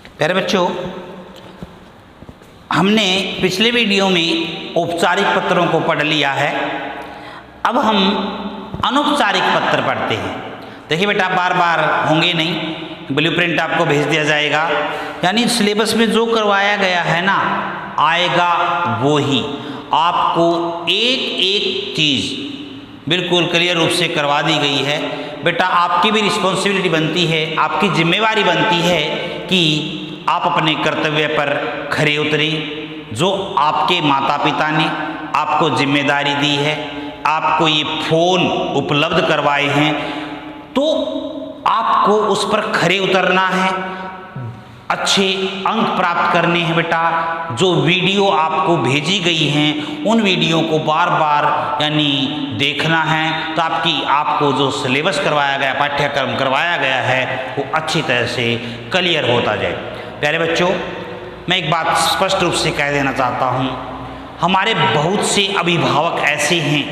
प्यारे बच्चों, हमने पिछले वीडियो में औपचारिक पत्रों को पढ़ लिया है। अब हम अनौपचारिक पत्र पढ़ते हैं। देखिए बेटा, बार बार होंगे नहीं, ब्लूप्रिंट आपको भेज दिया जाएगा, यानी सिलेबस में जो करवाया गया है ना आएगा वो ही। आपको एक एक चीज़ बिल्कुल क्लियर रूप से करवा दी गई है। बेटा आपकी भी रिस्पॉन्सिबिलिटी बनती है, आपकी जिम्मेवारी बनती है कि आप अपने कर्तव्य पर खरे उतरें। जो आपके माता पिता ने आपको जिम्मेदारी दी है, आपको ये फ़ोन उपलब्ध करवाए हैं, तो आपको उस पर खरे उतरना है, अच्छे अंक प्राप्त करने हैं। बेटा जो वीडियो आपको भेजी गई हैं उन वीडियो को बार बार यानी देखना है, तो आपको जो सिलेबस करवाया गया, पाठ्यक्रम करवाया गया है, वो अच्छी तरह से क्लियर होता जाए। प्यारे बच्चों, मैं एक बात स्पष्ट रूप से कह देना चाहता हूँ, हमारे बहुत से अभिभावक ऐसे हैं,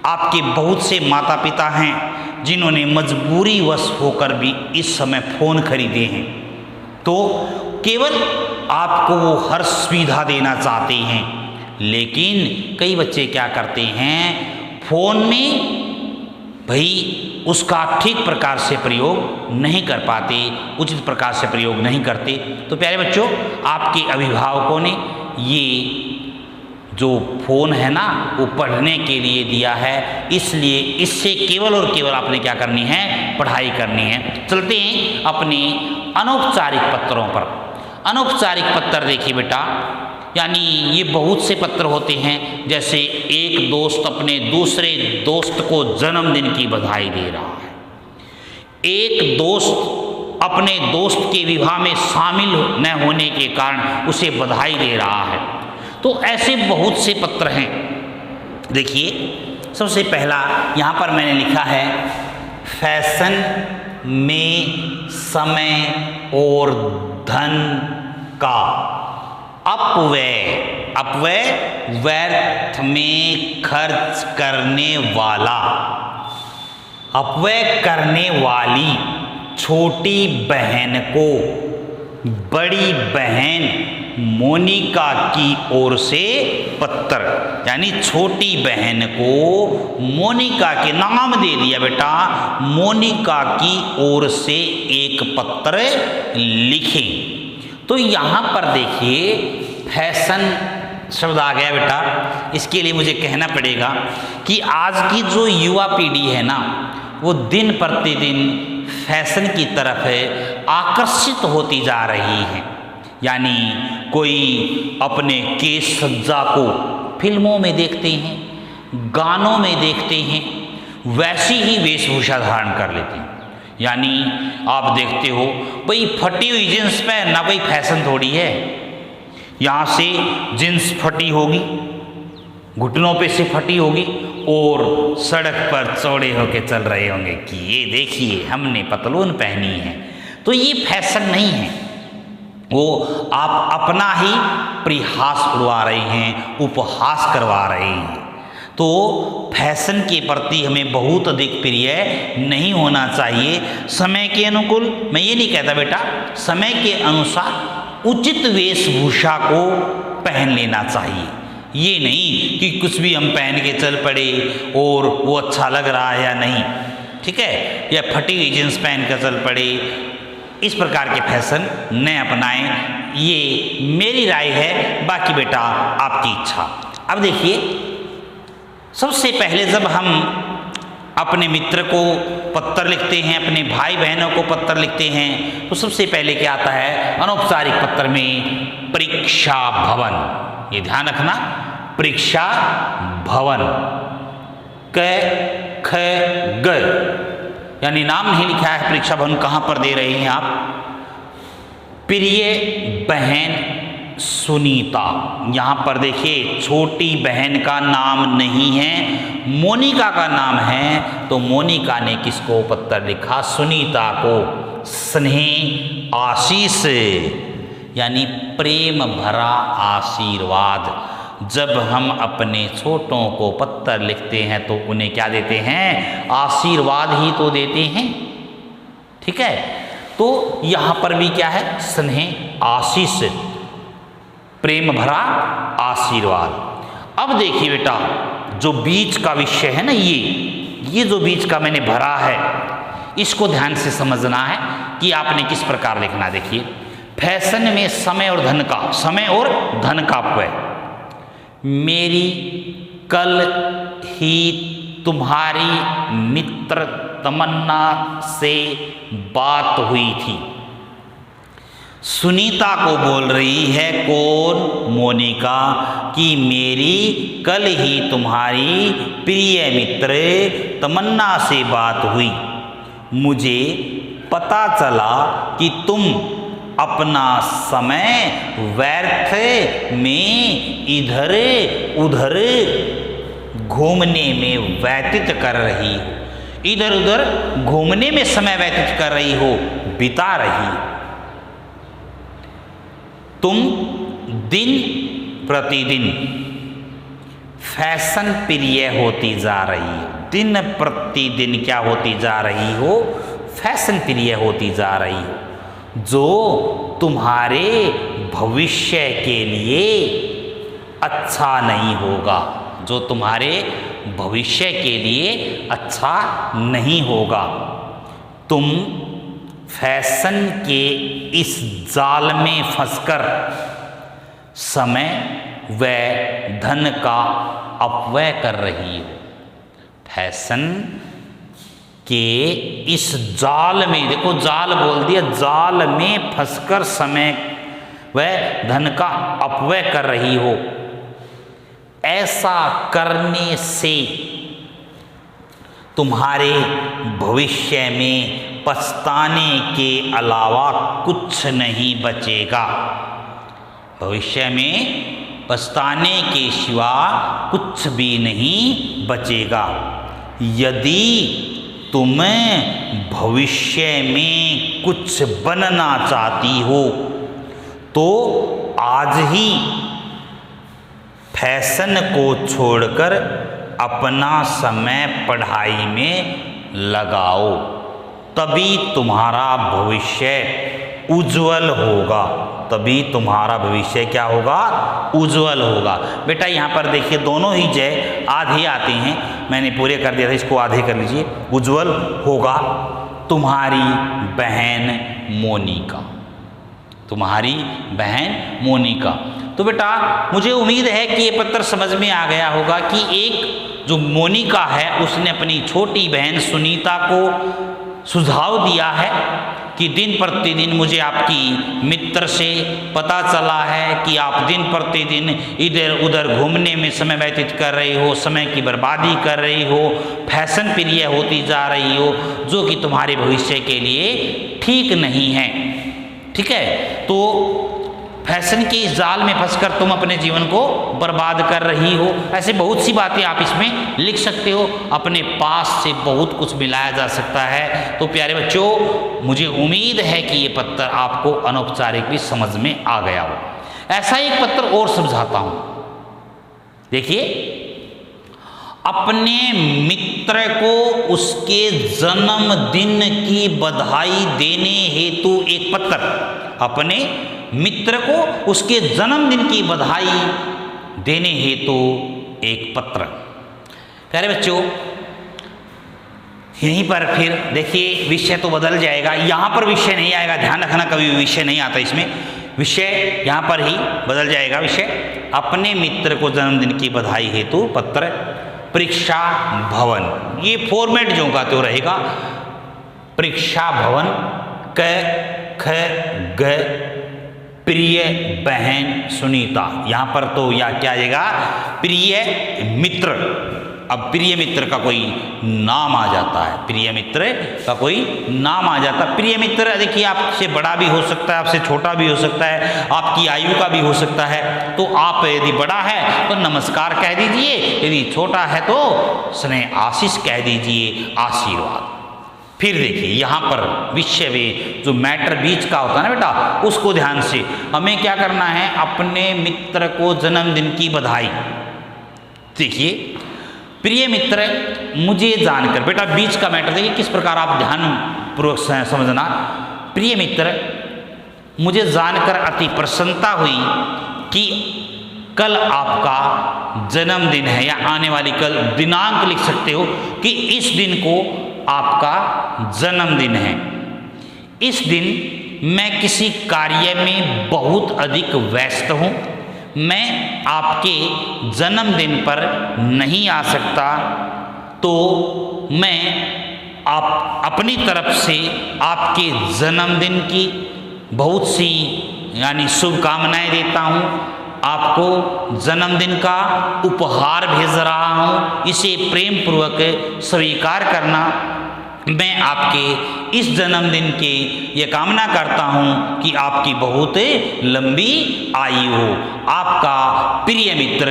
आपके बहुत से माता पिता हैं जिन्होंने मजबूरीवश होकर भी इस समय फ़ोन खरीदे हैं, तो केवल आपको वो हर सुविधा देना चाहते हैं। लेकिन कई बच्चे क्या करते हैं, फ़ोन में भाई उसका ठीक प्रकार से प्रयोग नहीं कर पाते, उचित प्रकार से प्रयोग नहीं करते। तो प्यारे बच्चों, आपके अभिभावकों ने ये जो फ़ोन है ना वो पढ़ने के लिए दिया है, इसलिए इससे केवल और केवल आपने क्या करनी है, पढ़ाई करनी है। चलते हैं अपने अनौपचारिक पत्रों पर। अनौपचारिक पत्र देखिए बेटा, यानी ये बहुत से पत्र होते हैं। जैसे एक दोस्त अपने दूसरे दोस्त को जन्मदिन की बधाई दे रहा है, एक दोस्त अपने दोस्त के विवाह में शामिल न होने के कारण उसे बधाई दे रहा है। तो ऐसे बहुत से पत्र हैं। देखिए सबसे पहला यहाँ पर मैंने लिखा है, फैशन में समय और धन का अपव्यय व्यर्थ में खर्च करने वाला, अपव्यय करने वाली छोटी बहन को बड़ी बहन मोनिका की ओर से पत्र, यानी छोटी बहन को मोनिका के नाम दे दिया बेटा, मोनिका की ओर से एक पत्र लिखें। तो यहाँ पर देखिए फैशन शब्द आ गया बेटा। इसके लिए मुझे कहना पड़ेगा कि आज की जो युवा पीढ़ी है ना, वो दिन प्रतिदिन फैशन की तरफ आकर्षित होती जा रही है। यानी कोई अपने केश सज्जा को फिल्मों में देखते हैं, गानों में देखते हैं, वैसी ही वेशभूषा धारण कर लेते हैं। यानी आप देखते हो भाई, फटी हुई जींस पहनना कोई फैशन थोड़ी है। यहाँ से जींस फटी होगी, घुटनों पे से फटी होगी, और सड़क पर चौड़े होके चल रहे होंगे कि ये देखिए हमने पतलून पहनी है। तो ये फैशन नहीं है, वो आप अपना ही परिहास उड़वा रहे हैं, उपहास करवा रहे हैं। तो फैशन के प्रति हमें बहुत अधिक प्रिय नहीं होना चाहिए। समय के अनुकूल, मैं ये नहीं कहता बेटा, समय के अनुसार उचित वेशभूषा को पहन लेना चाहिए। ये नहीं कि कुछ भी हम पहन के चल पड़े और वो अच्छा लग रहा है या नहीं, ठीक है, या फटी हुई जींस पहन कर चल पड़े, इस प्रकार के फैशन न अपनाएं। ये मेरी राय है, बाकी बेटा आपकी इच्छा। अब देखिए, सबसे पहले जब हम अपने मित्र को पत्र लिखते हैं, अपने भाई बहनों को पत्र लिखते हैं, तो सबसे पहले क्या आता है, अनौपचारिक पत्र में परीक्षा भवन, ये ध्यान रखना, परीक्षा भवन, क ख ग, यानी नाम नहीं लिखा है परीक्षा भवन कहाँ पर दे रहे हैं आप। प्रिय बहन सुनीता, यहाँ पर देखिए छोटी बहन का नाम नहीं है, मोनिका का नाम है। तो मोनिका ने किसको पत्र लिखा, सुनीता को स्नेह आशीष, यानी प्रेम भरा आशीर्वाद। जब हम अपने छोटों को पत्र लिखते हैं तो उन्हें क्या देते हैं, आशीर्वाद ही तो देते हैं, ठीक है। तो यहां पर भी क्या है, स्नेह, आशीष, प्रेम भरा आशीर्वाद। अब देखिए बेटा, जो बीच का विषय है ना, ये जो बीच का मैंने भरा है, इसको ध्यान से समझना है कि आपने किस प्रकार लिखना। देखिए, फैशन में समय और धन का, समय और धन का अपव्यय। मेरी कल ही तुम्हारी मित्र तमन्ना से बात हुई थी। सुनीता को बोल रही है, कौन? मोनिका, कि मेरी कल ही तुम्हारी प्रिय मित्र तमन्ना से बात हुई। मुझे पता चला कि तुम अपना समय व्यर्थ में इधर उधर घूमने में व्यतीत कर रही हो, इधर उधर घूमने में समय व्यतीत कर रही हो, बिता रही हो। तुम दिन प्रतिदिन फैशन प्रिय होती जा रही हो, दिन प्रतिदिन क्या होती जा रही हो? फैशन प्रिय होती जा रही हो, जो तुम्हारे भविष्य के लिए अच्छा नहीं होगा, जो तुम्हारे भविष्य के लिए अच्छा नहीं होगा। तुम फैशन के इस जाल में फंसकर समय व धन का अपव्यय कर रही हो। फैशन के इस जाल में, देखो जाल बोल दिया, जाल में फंसकर समय व धन का अपव्यय कर रही हो। ऐसा करने से तुम्हारे भविष्य में पछताने के अलावा कुछ नहीं बचेगा। भविष्य में पछताने के सिवा कुछ भी नहीं बचेगा। यदि तुम भविष्य में कुछ बनना चाहती हो तो आज ही फैशन को छोड़कर अपना समय पढ़ाई में लगाओ, तभी तुम्हारा भविष्य उज्जवल होगा। तभी तुम्हारा भविष्य क्या होगा? उज्जवल होगा। बेटा यहाँ पर देखिए, दोनों ही जय आधे आते हैं, मैंने पूरे कर दिया था, इसको आधे कर लीजिए। उज्जवल होगा तुम्हारी बहन मोनिका, तुम्हारी बहन मोनिका। तो बेटा मुझे उम्मीद है कि ये पत्र समझ में आ गया होगा कि एक जो मोनिका है उसने अपनी छोटी बहन सुनीता को सुझाव दिया है कि दिन प्रतिदिन मुझे आपकी मित्र से पता चला है कि आप दिन प्रतिदिन इधर उधर घूमने में समय व्यतीत कर रही हो, समय की बर्बादी कर रही हो, फैशन प्रिय होती जा रही हो, जो कि तुम्हारे भविष्य के लिए ठीक नहीं है। ठीक है, तो फैशन के इस जाल में फंसकर तुम अपने जीवन को बर्बाद कर रही हो। ऐसे बहुत सी बातें आप इसमें लिख सकते हो, अपने पास से बहुत कुछ मिलाया जा सकता है। तो प्यारे बच्चों, मुझे उम्मीद है कि ये पत्र आपको अनौपचारिक भी समझ में आ गया हो। ऐसा एक पत्र और समझाता हूं, देखिए। अपने मित्र को उसके जन्मदिन की बधाई देने हेतु एक पत्र, अपने मित्र को उसके जन्मदिन की बधाई देने हेतु एक पत्र। प्यारे बच्चों, यहीं पर फिर देखिए विषय तो बदल जाएगा, यहाँ पर विषय नहीं आएगा, ध्यान रखना, कभी विषय नहीं आता इसमें, विषय यहाँ पर ही बदल जाएगा। विषय अपने मित्र को जन्मदिन की बधाई हेतु पत्र, परीक्षा भवन, ये फॉर्मेट जो का तो रहेगा। परीक्षा भवन, क ख ग प्रिय बहन सुनीता, यहाँ पर तो या क्या आएगा? प्रिय मित्र। अब प्रिय मित्र का कोई नाम आ जाता है, प्रिय मित्र का कोई नाम आ जाता है। प्रिय मित्र देखिए आपसे बड़ा भी हो सकता है, आपसे छोटा भी हो सकता है, आपकी आयु का भी हो सकता है। तो आप यदि बड़ा है तो नमस्कार कह दीजिए, यदि छोटा है तो स्नेह आशीष कह दीजिए, आशीर्वाद। फिर देखिए यहाँ पर विषय में जो मैटर बीच का होता है ना बेटा, उसको ध्यान से हमें क्या करना है? अपने मित्र को जन्मदिन की बधाई। देखिए प्रिय मित्र, मुझे जानकर, बेटा बीच का मैटर देखिए किस प्रकार आप ध्यान पूर्वक समझना। प्रिय मित्र, मुझे जानकर अति प्रसन्नता हुई कि कल आपका जन्मदिन है, या आने वाली कल दिनांक लिख सकते हो कि इस दिन को आपका जन्मदिन है। इस दिन मैं किसी कार्य में बहुत अधिक व्यस्त हूँ, मैं आपके जन्मदिन पर नहीं आ सकता, तो मैं आप अपनी तरफ से आपके जन्मदिन की बहुत सी यानी शुभकामनाएं देता हूँ, आपको जन्मदिन का उपहार भेज रहा हूँ, इसे प्रेम पूर्वक स्वीकार करना। मैं आपके इस जन्मदिन के ये कामना करता हूँ कि आपकी बहुत लंबी आयु हो। आपका प्रिय मित्र,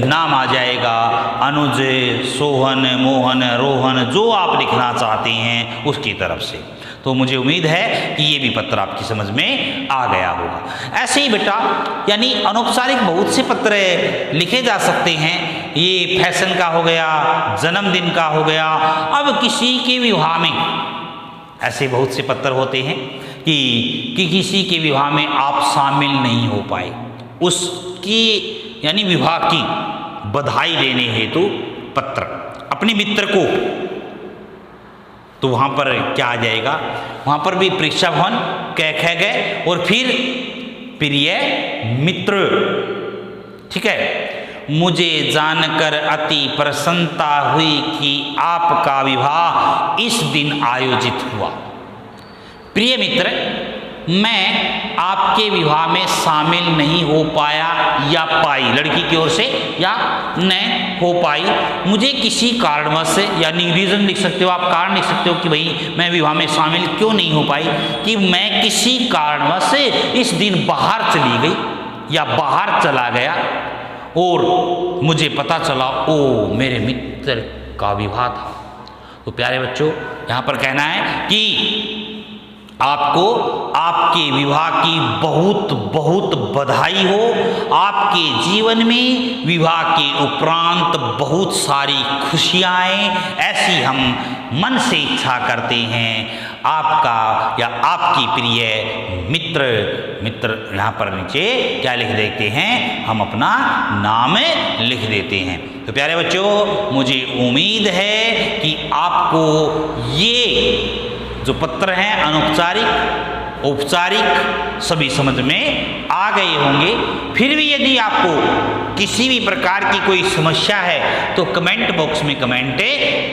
नाम आ जाएगा अनुज, सोहन, मोहन, रोहन, जो आप लिखना चाहते हैं उसकी तरफ से। तो मुझे उम्मीद है कि ये भी पत्र आपकी समझ में आ गया होगा। ऐसे ही बेटा यानी अनौपचारिक बहुत से पत्र लिखे जा सकते हैं। ये फैशन का हो गया, जन्मदिन का हो गया। अब किसी के विवाह में ऐसे बहुत से पत्र होते हैं कि किसी के विवाह में आप शामिल नहीं हो पाए, उसकी यानी विवाह की बधाई देने हेतु पत्र अपने मित्र को, तो वहाँ पर क्या आ जाएगा, वहाँ पर भी परीक्षा भवन कह गए और फिर प्रिय मित्र। ठीक है, मुझे जानकर अति प्रसन्नता हुई कि आपका विवाह इस दिन आयोजित हुआ। प्रिय मित्र, मैं आपके विवाह में शामिल नहीं हो पाया या पाई, लड़की की ओर से, या न हो पाई, मुझे किसी कारणवश, यानी रीज़न लिख सकते हो आप, कारण लिख सकते हो कि भाई मैं विवाह में शामिल क्यों नहीं हो पाई, कि मैं किसी कारणवश इस दिन बाहर चली गई या बाहर चला गया और मुझे पता चला ओ मेरे मित्र का विवाह था। तो प्यारे बच्चों, यहाँ पर कहना है कि आपको आपके विवाह की बहुत बहुत बधाई हो। आपके जीवन में विवाह के उपरांत बहुत सारी खुशियाँ आए, ऐसी हम मन से इच्छा करते हैं। आपका या आपकी प्रिय मित्र यहाँ पर नीचे क्या लिख देते हैं, हम अपना नाम लिख देते हैं। तो प्यारे बच्चों, मुझे उम्मीद है कि आपको ये जो पत्र हैं अनौपचारिक औपचारिक सभी समझ में आ गए होंगे। फिर भी यदि आपको किसी भी प्रकार की कोई समस्या है तो कमेंट बॉक्स में कमेंट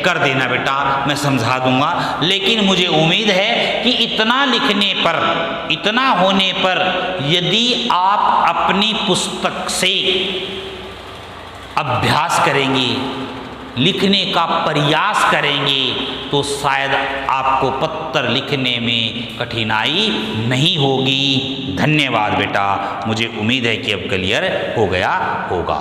कर देना बेटा, मैं समझा दूंगा। लेकिन मुझे उम्मीद है कि इतना लिखने पर, इतना होने पर यदि आप अपनी पुस्तक से अभ्यास करेंगे, लिखने का प्रयास करेंगे, तो शायद आपको पत्र लिखने में कठिनाई नहीं होगी। धन्यवाद बेटा, मुझे उम्मीद है कि अब क्लियर हो गया होगा।